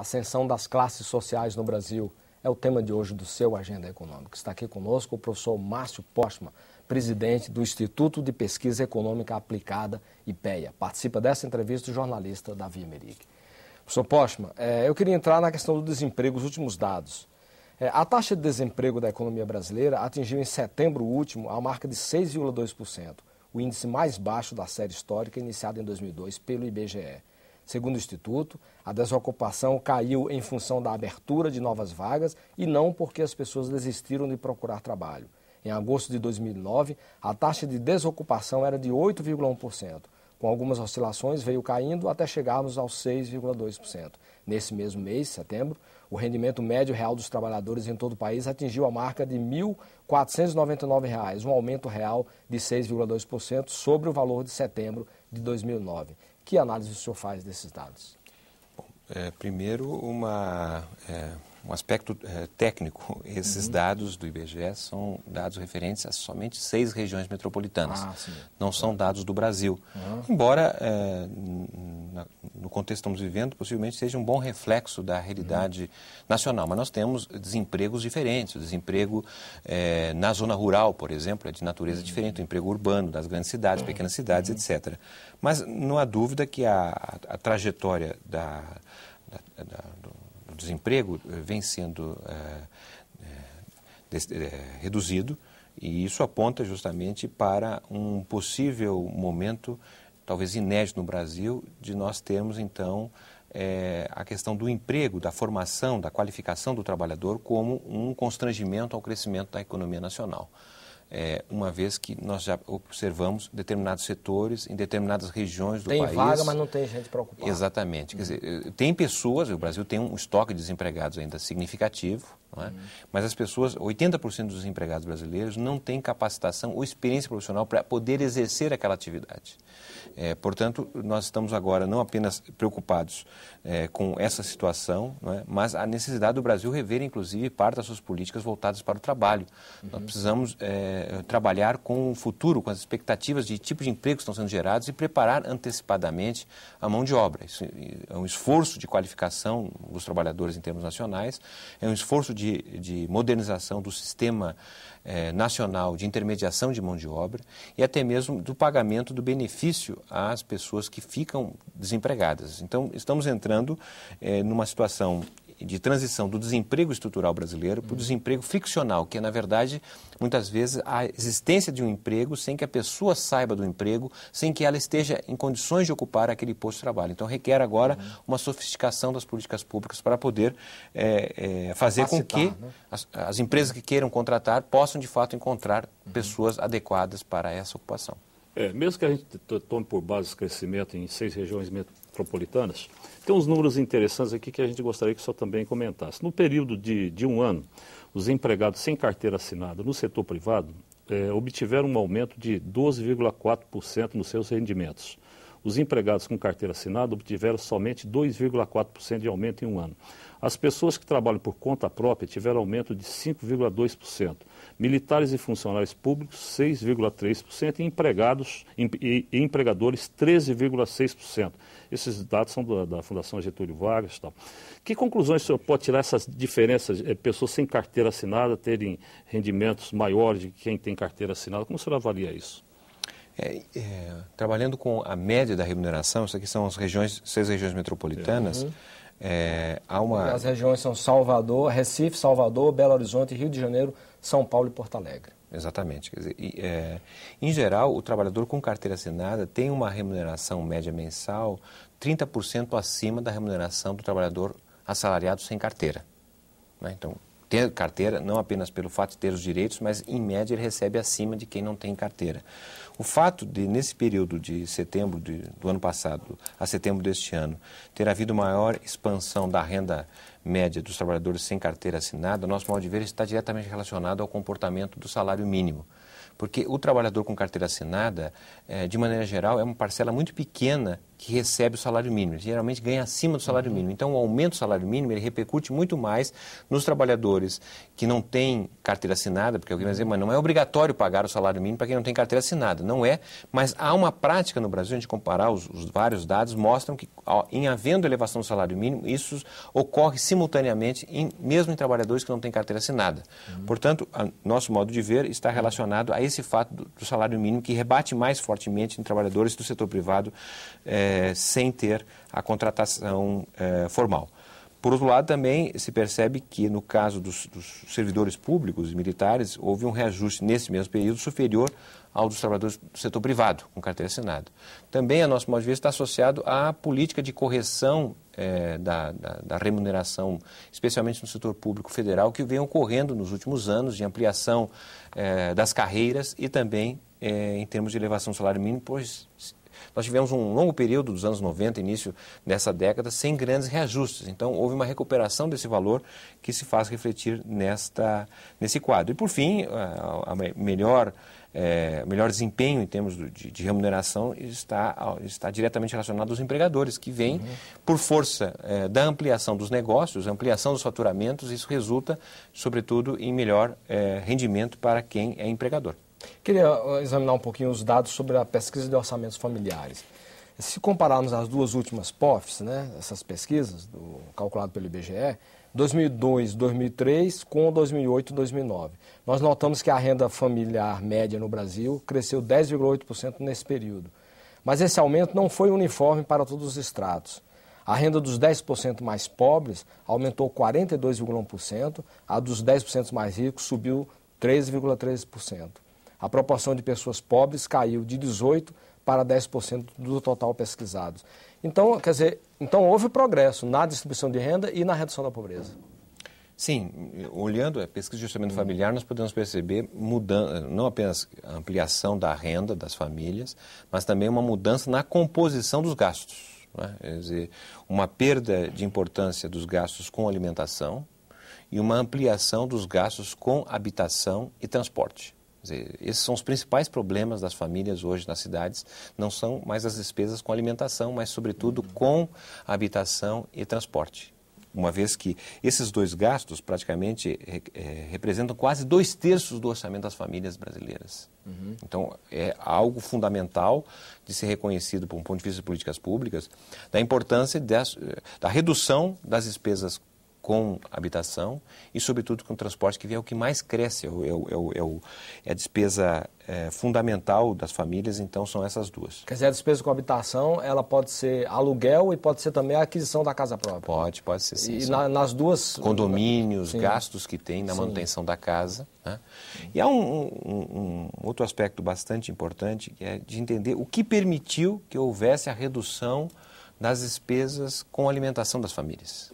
Ascensão das classes sociais no Brasil é o tema de hoje do seu Agenda Econômica. Está aqui conosco o professor Márcio Postman, presidente do Instituto de Pesquisa Econômica Aplicada, IPEA. Participa dessa entrevista o jornalista Davi Emerick. Professor Postman, eu queria entrar na questão do desemprego, os últimos dados. A taxa de desemprego da economia brasileira atingiu em setembro último a marca de 6,2%, o índice mais baixo da série histórica iniciada em 2002 pelo IBGE. Segundo o Instituto, a desocupação caiu em função da abertura de novas vagas e não porque as pessoas desistiram de procurar trabalho. Em agosto de 2009, a taxa de desocupação era de 8,1%. Com algumas oscilações, veio caindo até chegarmos aos 6,2%. Nesse mesmo mês, setembro, o rendimento médio real dos trabalhadores em todo o país atingiu a marca de R$ 1.499, um aumento real de 6,2% sobre o valor de setembro de 2009. Que análise o senhor faz desses dados? Bom, primeiro, um aspecto técnico. Esses dados do IBGE são dados referentes a somente 6 regiões metropolitanas. Não são dados do Brasil. Embora, no contexto que estamos vivendo, possivelmente seja um bom reflexo da realidade nacional. Mas nós temos desempregos diferentes. O desemprego na zona rural, por exemplo, é de natureza diferente do emprego urbano, das grandes cidades, pequenas cidades, etc. Mas não há dúvida que a trajetória do desemprego vem sendo reduzido, e isso aponta justamente para um possível momento, talvez inédito no Brasil, de nós termos então a questão do emprego, da formação, da qualificação do trabalhador como um constrangimento ao crescimento da economia nacional. Uma vez que nós já observamos determinados setores, em determinadas regiões do país. Tem vaga, mas não tem gente para ocupar. Exatamente. Quer dizer, tem pessoas, o Brasil tem um estoque de desempregados ainda significativo, não é? Mas as pessoas, 80% dos desempregados brasileiros não têm capacitação ou experiência profissional para poder exercer aquela atividade. Portanto, nós estamos agora não apenas preocupados com essa situação, não é? Mas a necessidade do Brasil rever, inclusive, parte das suas políticas voltadas para o trabalho. Nós precisamos trabalhar com o futuro, com as expectativas de tipo de emprego que estão sendo gerados e preparar antecipadamente a mão de obra. Isso é um esforço de qualificação dos trabalhadores em termos nacionais, é um esforço de modernização do sistema nacional de intermediação de mão de obra e até mesmo do pagamento do benefício às pessoas que ficam desempregadas. Então, estamos entrando numa situação de transição do desemprego estrutural brasileiro para o desemprego friccional, que é, na verdade, muitas vezes a existência de um emprego sem que a pessoa saiba do emprego, sem que ela esteja em condições de ocupar aquele posto de trabalho. Então, requer agora uma sofisticação das políticas públicas para poder fazer com que as empresas que queiram contratar possam, de fato, encontrar pessoas adequadas para essa ocupação. Mesmo que a gente tome por base esse crescimento em 6 regiões metropolitanas, tem uns números interessantes aqui que a gente gostaria que o senhor também comentasse. No período de um ano, os empregados sem carteira assinada no setor privado obtiveram um aumento de 12,4% nos seus rendimentos. Os empregados com carteira assinada obtiveram somente 2,4% de aumento em um ano. As pessoas que trabalham por conta própria tiveram aumento de 5,2%. Militares e funcionários públicos, 6,3%. E empregadores, 13,6%. Esses dados são da Fundação Getúlio Vargas e tal. Que conclusões o senhor pode tirar essas diferenças? Pessoas sem carteira assinada terem rendimentos maiores de quem tem carteira assinada. Como o senhor avalia isso? Trabalhando com a média da remuneração, isso aqui são as 6 regiões metropolitanas, As regiões são Salvador, Recife, Salvador, Belo Horizonte, Rio de Janeiro, São Paulo e Porto Alegre. Exatamente. Quer dizer, em geral, o trabalhador com carteira assinada tem uma remuneração média mensal 30% acima da remuneração do trabalhador assalariado sem carteira, né? Então, ter carteira, não apenas pelo fato de ter os direitos, mas, em média, ele recebe acima de quem não tem carteira. O fato de, nesse período de setembro do ano passado a setembro deste ano, ter havido maior expansão da renda média dos trabalhadores sem carteira assinada, nosso modo de ver, está diretamente relacionado ao comportamento do salário mínimo. Porque o trabalhador com carteira assinada, de maneira geral, é uma parcela muito pequena que recebe o salário mínimo. Ele geralmente ganha acima do salário mínimo. Então, o aumento do salário mínimo, ele repercute muito mais nos trabalhadores que não têm carteira assinada, porque alguém vai dizer, mas não é obrigatório pagar o salário mínimo para quem não tem carteira assinada. Não é, mas há uma prática no Brasil, a gente comparar os vários dados, mostram que, em havendo elevação do salário mínimo, isso ocorre simultaneamente, mesmo em trabalhadores que não têm carteira assinada. Portanto, nosso modo de ver está relacionado a esse fato do salário mínimo, que rebate mais fortemente em trabalhadores do setor privado, sem ter a contratação formal. Por outro lado, também se percebe que, no caso dos servidores públicos e militares, houve um reajuste nesse mesmo período superior ao dos trabalhadores do setor privado, com carteira assinada. Também, a nosso modo de ver, está associado à política de correção da remuneração, especialmente no setor público federal, que vem ocorrendo nos últimos anos, de ampliação das carreiras e também em termos de elevação do salário mínimo, pois nós tivemos um longo período dos anos 90, início dessa década, sem grandes reajustes. Então, houve uma recuperação desse valor que se faz refletir nesse quadro. E, por fim, melhor desempenho em termos de remuneração está diretamente relacionado aos empregadores, que vêm por força da ampliação dos negócios, ampliação dos faturamentos. Isso resulta, sobretudo, em melhor rendimento para quem é empregador. Queria examinar um pouquinho os dados sobre a pesquisa de orçamentos familiares. Se compararmos as duas últimas POFs, né, essas pesquisas, calculado pelo IBGE, 2002, 2003 com 2008 e 2009, nós notamos que a renda familiar média no Brasil cresceu 10,8% nesse período. Mas esse aumento não foi uniforme para todos os estratos. A renda dos 10% mais pobres aumentou 42,1%, a dos 10% mais ricos subiu 13,3%. A proporção de pessoas pobres caiu de 18% para 10% do total pesquisado. Então, quer dizer, houve progresso na distribuição de renda e na redução da pobreza. Sim, olhando a pesquisa de orçamento familiar, nós podemos perceber não apenas a ampliação da renda das famílias, mas também uma mudança na composição dos gastos. Né? Quer dizer, uma perda de importância dos gastos com alimentação e uma ampliação dos gastos com habitação e transporte. Quer dizer, esses são os principais problemas das famílias hoje nas cidades, não são mais as despesas com alimentação, mas sobretudo com habitação e transporte. Uma vez que esses dois gastos praticamente representam quase 2/3 do orçamento das famílias brasileiras. Então, é algo fundamental de ser reconhecido, por um ponto de vista de políticas públicas, da importância da redução das despesas com habitação e, sobretudo, com transporte, que é o que mais cresce, é a despesa fundamental das famílias, então são essas duas. Quer dizer, a despesa com habitação, ela pode ser aluguel e pode ser também a aquisição da casa própria. Pode ser sim. E nas duas... Condomínios, sim, gastos que tem na manutenção da casa. Né? E há um outro aspecto bastante importante, que é de entender o que permitiu que houvesse a redução das despesas com alimentação das famílias.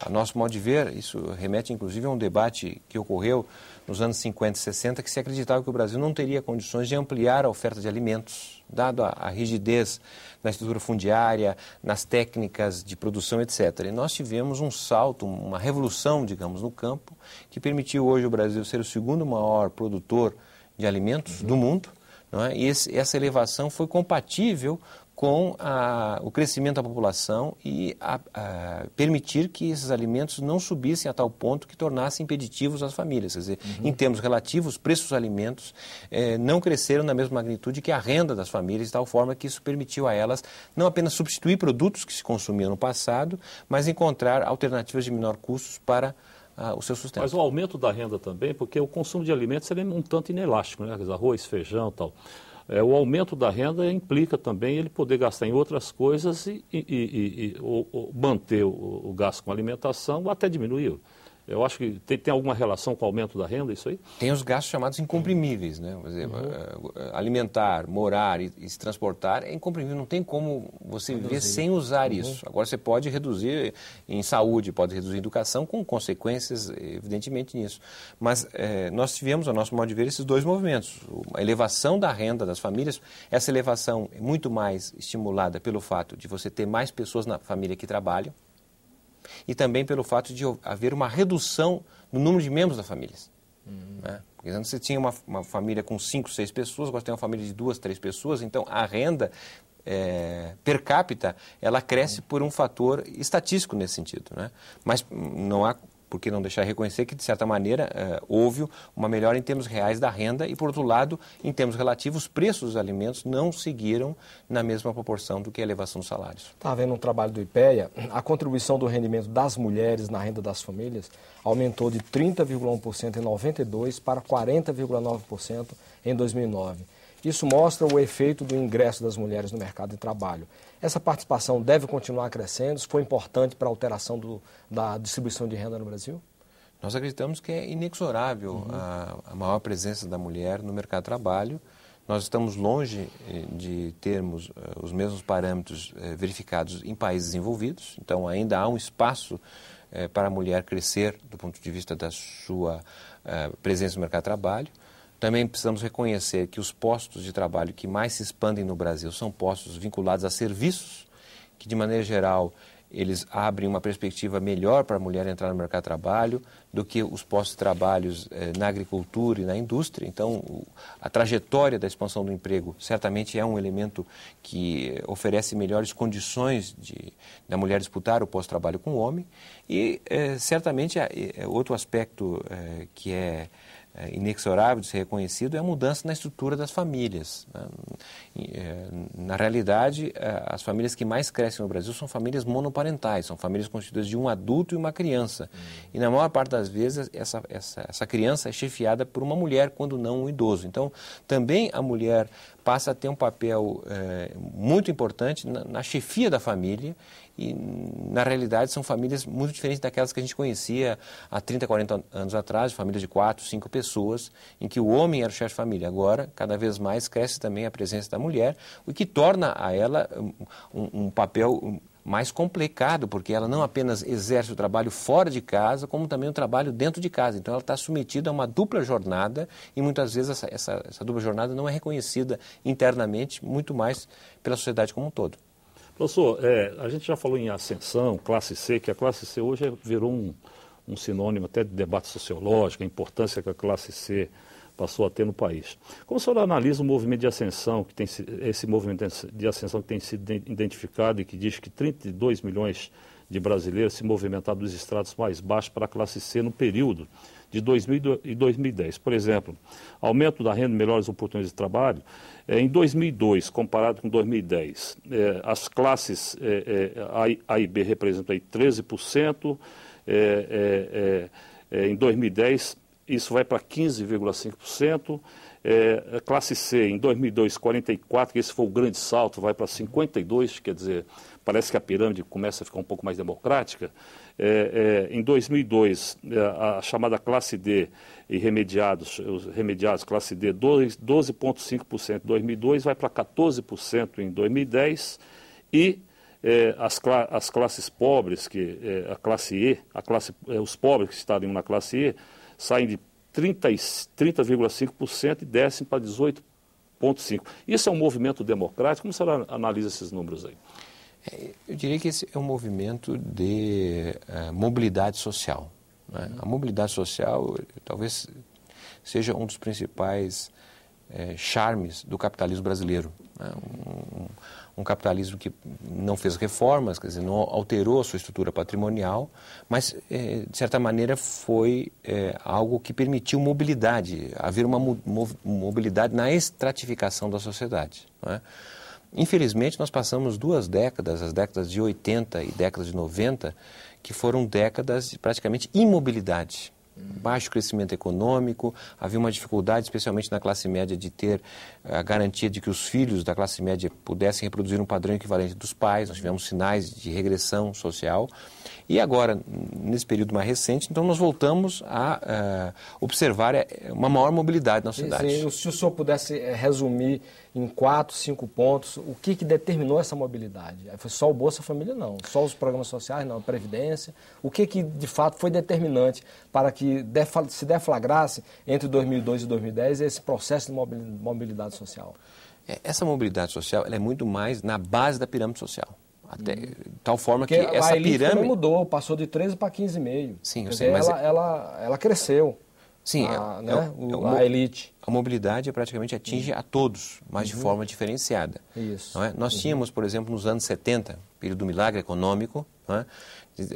A nosso modo de ver, isso remete inclusive a um debate que ocorreu nos anos 50 e 60, que se acreditava que o Brasil não teria condições de ampliar a oferta de alimentos, dado a rigidez na estrutura fundiária, nas técnicas de produção, etc. E nós tivemos um salto, uma revolução, digamos, no campo, que permitiu hoje o Brasil ser o segundo maior produtor de alimentos do mundo, não é? E essa elevação foi compatível com o crescimento da população e permitir que esses alimentos não subissem a tal ponto que tornassem impeditivos às famílias. Quer dizer, em termos relativos, os preços dos alimentos não cresceram na mesma magnitude que a renda das famílias, de tal forma que isso permitiu a elas não apenas substituir produtos que se consumiam no passado, mas encontrar alternativas de menor custo para o seu sustento. Mas o aumento da renda também, porque o consumo de alimentos é um tanto inelástico, né? Arroz, feijão e tal. O aumento da renda implica também ele poder gastar em outras coisas ou manter o gasto com alimentação ou até diminuir. Eu acho que tem alguma relação com o aumento da renda, isso aí? Tem os gastos chamados incomprimíveis, né? Por exemplo, alimentar, morar e se transportar é incomprimível, não tem como você viver sem usar isso. Agora você pode reduzir em saúde, pode reduzir em educação, com consequências, evidentemente, nisso. Mas nós tivemos, ao nosso modo de ver, esses dois movimentos. A elevação da renda das famílias, essa elevação é muito mais estimulada pelo fato de você ter mais pessoas na família que trabalham, e também pelo fato de haver uma redução no número de membros das famílias. Né? Porque antes você tinha uma família com 5, 6 pessoas, agora tem uma família de 2, 3 pessoas, então a renda per capita, ela cresce por um fator estatístico nesse sentido, né? Mas não há por que não deixar de reconhecer que, de certa maneira, houve uma melhora em termos reais da renda e, por outro lado, em termos relativos, os preços dos alimentos não seguiram na mesma proporção do que a elevação dos salários. Está vendo um trabalho do IPEA, a contribuição do rendimento das mulheres na renda das famílias aumentou de 30,1% em 92 para 40,9% em 2009. Isso mostra o efeito do ingresso das mulheres no mercado de trabalho. Essa participação deve continuar crescendo? Isso foi importante para a alteração da distribuição de renda no Brasil? Nós acreditamos que é inexorável a maior presença da mulher no mercado de trabalho. Nós estamos longe de termos os mesmos parâmetros verificados em países desenvolvidos, então ainda há um espaço para a mulher crescer do ponto de vista da sua presença no mercado de trabalho. Também precisamos reconhecer que os postos de trabalho que mais se expandem no Brasil são postos vinculados a serviços, que de maneira geral eles abrem uma perspectiva melhor para a mulher entrar no mercado de trabalho do que os postos de trabalho na agricultura e na indústria. Então, a trajetória da expansão do emprego certamente é um elemento que oferece melhores condições da mulher disputar o posto de trabalho com o homem. E, certamente, outro aspecto que é inexorável de ser reconhecido é a mudança na estrutura das famílias. Na realidade, as famílias que mais crescem no Brasil são famílias monoparentais, são famílias constituídas de um adulto e uma criança. E na maior parte das vezes, essa criança é chefiada por uma mulher, quando não um idoso. Então, também a mulher passa a ter um papel muito importante na chefia da família. E, na realidade, são famílias muito diferentes daquelas que a gente conhecia há 30, 40 anos atrás, famílias de 4, 5 pessoas, em que o homem era o chefe de família. Agora, cada vez mais, cresce também a presença da mulher, o que torna a ela um papel mais complicado, porque ela não apenas exerce o trabalho fora de casa, como também o trabalho dentro de casa. Então, ela está submetida a uma dupla jornada e, muitas vezes, essa dupla jornada não é reconhecida internamente, muito mais pela sociedade como um todo. Professor, a gente já falou em ascensão, classe C, que a classe C hoje virou um sinônimo até de debate sociológico, a importância que a classe C passou a ter no país. Como o senhor analisa o movimento de ascensão, esse movimento de ascensão que tem sido identificado e que diz que 32 milhões de brasileiros se movimentaram dos estratos mais baixos para a classe C no período de 2000 e 2010. Por exemplo, aumento da renda, melhores oportunidades de trabalho. Em 2002, comparado com 2010, as classes A e B representam aí 13%. Em 2010, isso vai para 15,5%. Classe C, em 2002, 44%, que esse foi o grande salto, vai para 52%, quer dizer, parece que a pirâmide começa a ficar um pouco mais democrática. Em 2002, a chamada classe D e os remediados classe D, 12,5% em 2002, vai para 14% em 2010 e as classes pobres, a classe E, os pobres que estariam na classe E, saem de 30,5% e descem para 18,5%. Isso é um movimento democrático? Como a senhora analisa esses números aí? Eu diria que esse é um movimento de mobilidade social, né? A mobilidade social talvez seja um dos principais charmes do capitalismo brasileiro, né? Um capitalismo que não fez reformas, quer dizer, não alterou a sua estrutura patrimonial, mas, de certa maneira, foi algo que permitiu mobilidade, haver uma mobilidade na estratificação da sociedade, não é? Infelizmente, nós passamos 2 décadas, as décadas de 80 e décadas de 90, que foram décadas de praticamente imobilidade. Baixo crescimento econômico, havia uma dificuldade, especialmente na classe média, de ter a garantia de que os filhos da classe média pudessem reproduzir um padrão equivalente dos pais. Nós tivemos sinais de regressão social. E agora, nesse período mais recente, então nós voltamos a observar uma maior mobilidade na sociedade. Sim, se o senhor pudesse resumir em 4, 5 pontos, o que determinou essa mobilidade? Foi só o Bolsa Família? Não. Só os programas sociais? Não. A Previdência? O que de fato foi determinante para que se deflagrasse entre 2002 e 2010 esse processo de mobilidade social? Essa mobilidade social ela é muito mais na base da pirâmide social. Até, de tal forma que essa pirâmide mudou, passou de 13 para 15,5. Sim, eu sei, mas ela cresceu. Sim, a elite. A mobilidade praticamente atinge a todos, mas de forma diferenciada. Isso. Não é? Nós tínhamos, por exemplo, nos anos 70, período do milagre econômico, não é?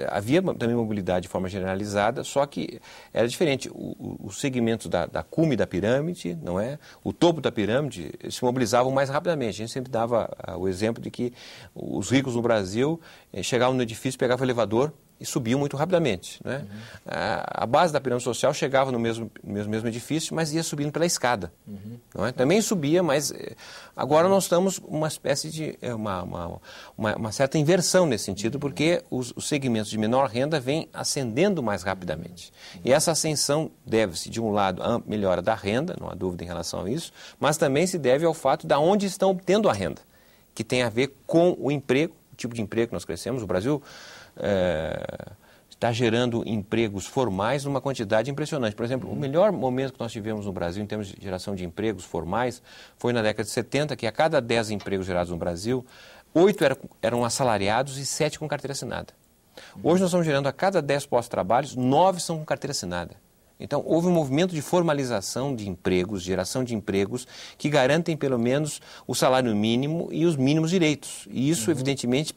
Havia também mobilidade de forma generalizada, só que era diferente. Os segmentos da cume da pirâmide, não é? O topo da pirâmide, se mobilizavam mais rapidamente. A gente sempre dava o exemplo de que os ricos no Brasil chegavam no edifício, pegavam o elevador e subiam muito rapidamente. Né? A base da pirâmide social chegava no mesmo edifício, mas ia subindo pela escada. Não é? Também subia, mas agora nós estamos uma espécie de uma certa inversão nesse sentido, porque os segmentos de menor renda vêm ascendendo mais rapidamente. E essa ascensão deve-se, de um lado, à melhora da renda, não há dúvida em relação a isso, mas também se deve ao fato de onde estão obtendo a renda, que tem a ver com o emprego, o tipo de emprego que nós crescemos. O Brasil está gerando empregos formais numa quantidade impressionante. Por exemplo, o melhor momento que nós tivemos no Brasil em termos de geração de empregos formais foi na década de 70, que a cada 10 empregos gerados no Brasil, 8 eram assalariados e 7 com carteira assinada. Hoje nós estamos gerando a cada 10 postos-trabalhos, 9 são com carteira assinada. Então, houve um movimento de formalização de empregos, geração de empregos, que garantem pelo menos o salário mínimo e os mínimos direitos. E isso, evidentemente,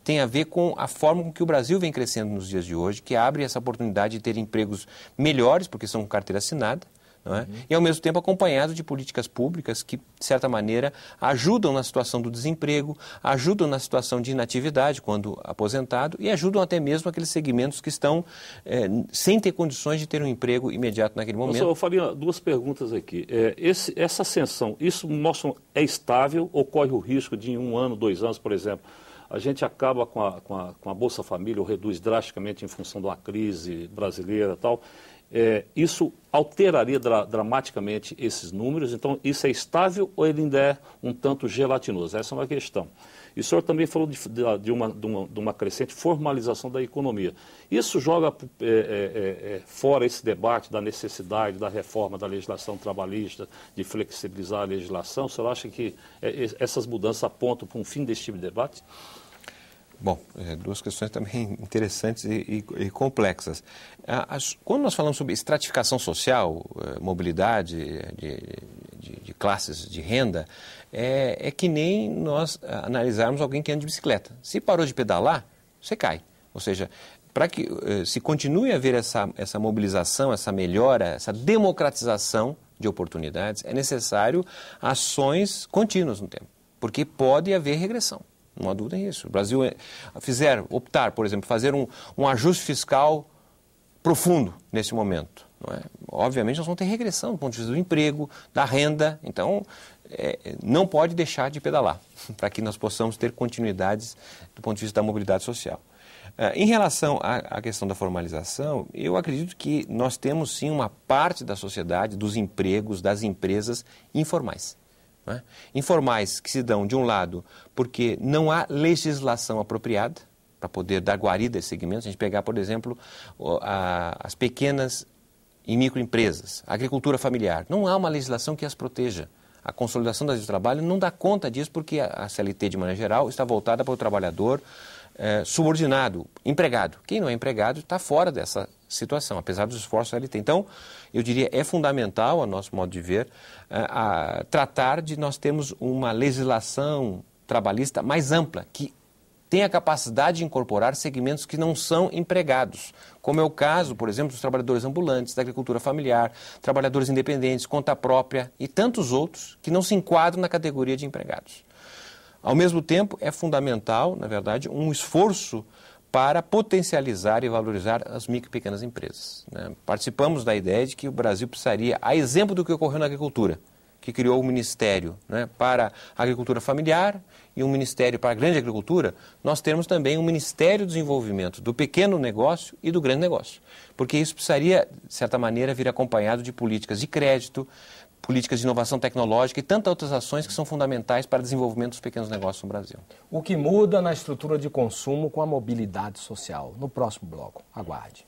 tem a ver com a forma com que o Brasil vem crescendo nos dias de hoje, que abre essa oportunidade de ter empregos melhores, porque são com carteira assinada, não é? E ao mesmo tempo acompanhado de políticas públicas que, de certa maneira, ajudam na situação do desemprego, ajudam na situação de inatividade quando aposentado e ajudam até mesmo aqueles segmentos que estão sem ter condições de ter um emprego imediato naquele momento. Eu faria duas perguntas aqui. Essa ascensão, isso mostra, é estável ou corre o risco de em 1 ano, 2 anos, por exemplo, a gente acaba com a Bolsa Família ou reduz drasticamente em função de uma crise brasileira e tal? Isso alteraria dramaticamente esses números? Então, isso é estável ou ele ainda é um tanto gelatinoso? Essa é uma questão. E o senhor também falou de uma crescente formalização da economia. Isso joga fora esse debate da necessidade da reforma da legislação trabalhista, de flexibilizar a legislação? O senhor acha que essas mudanças apontam para um fim desse tipo de debate? Bom, duas questões também interessantes e complexas. Quando nós falamos sobre estratificação social, mobilidade de classes de renda, é que nem nós analisarmos alguém que anda de bicicleta. Se parou de pedalar, você cai. Ou seja, para que se continue a haver essa mobilização, essa melhora, essa democratização de oportunidades, é necessário ações contínuas no tempo, porque pode haver regressão. Não há dúvida nisso. O Brasil optar, por exemplo, fazer um ajuste fiscal profundo nesse momento. Não é? Obviamente nós vamos ter regressão do ponto de vista do emprego, da renda, então não pode deixar de pedalar para que nós possamos ter continuidades do ponto de vista da mobilidade social. Em relação à questão da formalização, eu acredito que nós temos sim uma parte da sociedade, dos empregos, das empresas informais. Né? Informais que se dão, de um lado, porque não há legislação apropriada para poder dar guarida a esses segmentos. A gente pegar, por exemplo, as pequenas e microempresas, a agricultura familiar. Não há uma legislação que as proteja. A consolidação das leis do trabalho não dá conta disso porque a CLT, de maneira geral, está voltada para o trabalhador subordinado, empregado. Quem não é empregado está fora dessa situação, apesar dos esforços da CLT. Então, eu diria, é fundamental, a nosso modo de ver, tratar de nós termos uma legislação trabalhista mais ampla, que tem a capacidade de incorporar segmentos que não são empregados, como é o caso, por exemplo, dos trabalhadores ambulantes, da agricultura familiar, trabalhadores independentes, conta própria e tantos outros que não se enquadram na categoria de empregados. Ao mesmo tempo, é fundamental, na verdade, um esforço para potencializar e valorizar as micro e pequenas empresas. Né? Participamos da ideia de que o Brasil precisaria, a exemplo do que ocorreu na agricultura, que criou um ministério, né, para a agricultura familiar e um ministério para a grande agricultura, nós temos também um Ministério do Desenvolvimento do pequeno negócio e do grande negócio. Porque isso precisaria, de certa maneira, vir acompanhado de políticas de crédito, políticas de inovação tecnológica e tantas outras ações que são fundamentais para o desenvolvimento dos pequenos negócios no Brasil. O que muda na estrutura de consumo com a mobilidade social? No próximo bloco. Aguarde.